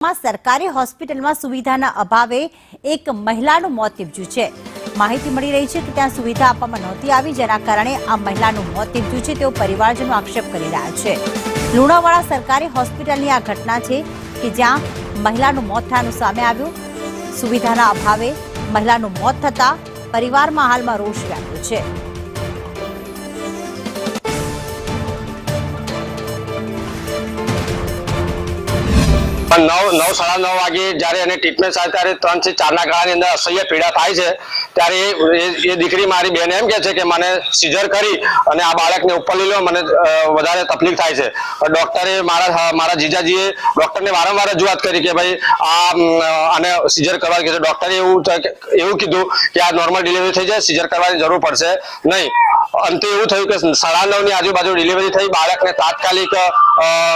सरकारी હોસ્પિટલ માં સુવિધાના અભાવે એક મહિલાનું મોત નીપજ્યું છે। માહિતી મળી રહી છે કે ત્યાં સુવિધા આપવામાં નહોતી આવી, જેના કારણે આ મહિલાનું મોત નીપજ્યું છે તેવો પરિવારજનો આક્ષેપ કરી રહ્યા છે। લુણાવાડા સરકારી હોસ્પિટલની આ ઘટના છે કે જ્યાં મહિલાનું મોત થયાનું સામે આવ્યું। સુવિધાના અભાવે મહિલાનું મોત થતા પરિવારમાં હાલમાં રોષ વ્યાપ્યો છે। नौ साढ़ा 9 वागे जयरे ट्रीटमेंट થાય ત્યારે 3 થી 4 ના ગાળાની અંદર અસહ્ય પીડા થાય છે ત્યારે એ દીકરી મારી બેન એમ કહે છે કે મને સીઝર કરી અને આ બાળકને ઉપર લઈ લો, મને વધારે તકલીફ થાય છે। ડોક્ટરે મારા જીજાજીએ ડોક્ટરને વારંવાર રજૂઆત કરી કે ભાઈ આને સીઝર કરવા કે ડોક્ટરે એવું કીધું કે આ નોર્મલ ડિલિવરી થઈ જાય, સીઝર કરવાની જરૂર પડશે નહીં। અંતે એવું થયું કે 9:30 ની આજુબાજુ ડિલિવરી થઈ। બાળકને તાત્કાલિક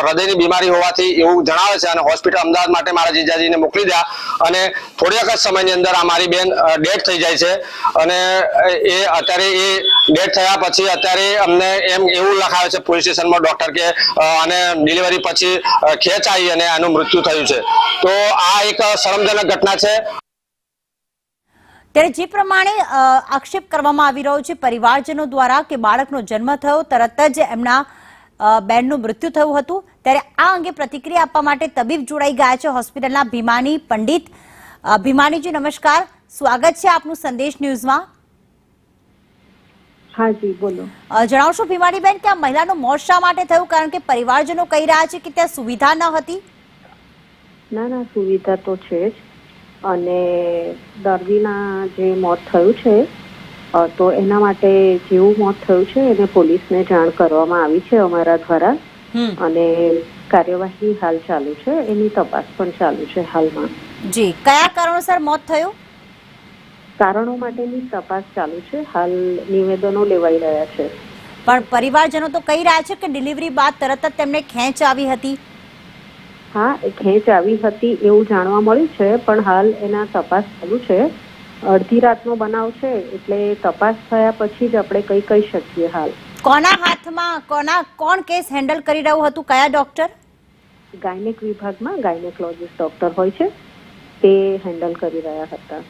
હૃદયની બીમારી હોવાથી એવું જણાવે છે અને હોસ્પિટલ અમદાવાદ માટે મારા જીજાજીને મોકલી દયા અને થોડીક જ સમયની અંદર આ મારી બેન ડેથ થઈ જાય છે અને એ અત્યારે એ ડેથ થયા પછી અત્યારે અમને એવું લખાવે છે પોલીસ સ્ટેશનમાં ડોક્ટર કે અને ડિલિવરી પછી ખેંચ આવી અને આનું મૃત્યુ થયું છે। તો આ એક શરમજનક ઘટના છે। ત્યારે જે પ્રમાણે આક્ષેપ કરવામાં આવી રહ્યો છે પરિવારજનો દ્વારા કે બાળકનો જન્મ થયો તરત જ એમના બેનનું મૃત્યુ થયું હતું, ત્યારે આ અંગે પ્રતિક્રિયા આપવા માટે તબીબ જોડાઈ ગયા છે હોસ્પિટલના ભીમાની પંડિત। ભીમાનીજી નમસ્કાર, સ્વાગત છે આપનું સંદેશ ન્યૂઝમાં। हाँ जी बोलो। જણાવશો ભીમાનીબેન કે આ મહિલાનું મોત શા માટે થયું, કારણ કે પરિવારજનો કહી રહ્યા છે કે ત્યાં સુવિધા ન હતી? ના સુવિધા તો છે જ અને દર્દીના જે મોત થયું છે તો એના માટે જેવું મોત થયું છે એને પોલીસને જાણ કરવામાં આવી છે અમારા દ્વારા અને કાર્યવાહી હાલ ચાલુ છે, એની તપાસ પણ ચાલુ છે હાલમાં। જી, કયા કારણોસર મોત થયું? કારણો માટેની તપાસ ચાલુ છે, હાલ નિવેદનો લેવાઈ રહ્યા છે। પણ પરિવારજનો તો કહી રહ્યા છે કે ડિલિવરી બાદ તરત જ તેમને ખેંચ આવી હતી। हाँ खेच આવી હતી એવું જાણવા મળ્યું છે, પણ હાલ એના તપાસ ચાલુ છે। અડધી રાતનો બનાવ છે એટલે તપાસ થયા પછી જ આપણે કહી શકીએ। હાલ કોના હાથમાં કોણ કેસ હેન્ડલ કરી રહ્યું હતું, કયા ડોક્ટર? ગાયનેક વિભાગમાં ગાયનેકોલોજીસ્ટ ડોક્ટર હોય છે તે હેન્ડલ કરી રહ્યા હતા।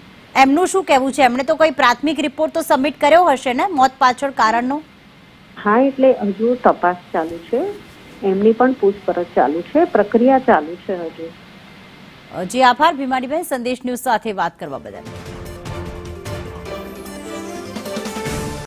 એમનું શું કહેવું છે? એમણે તો કોઈ પ્રાથમિક રિપોર્ટ તો સબમિટ કર્યો હશે ને મોત પાછળ કારણનો? હા એટલે હજુ તપાસ ચાલુ છે, એમની પણ પૂછપરછ ચાલુ છે, પ્રક્રિયા ચાલુ છે હજુ। જી આભાર ભીમાનીબેન, સંદેશ ન્યૂઝ સાથે વાત કરવા બદલ।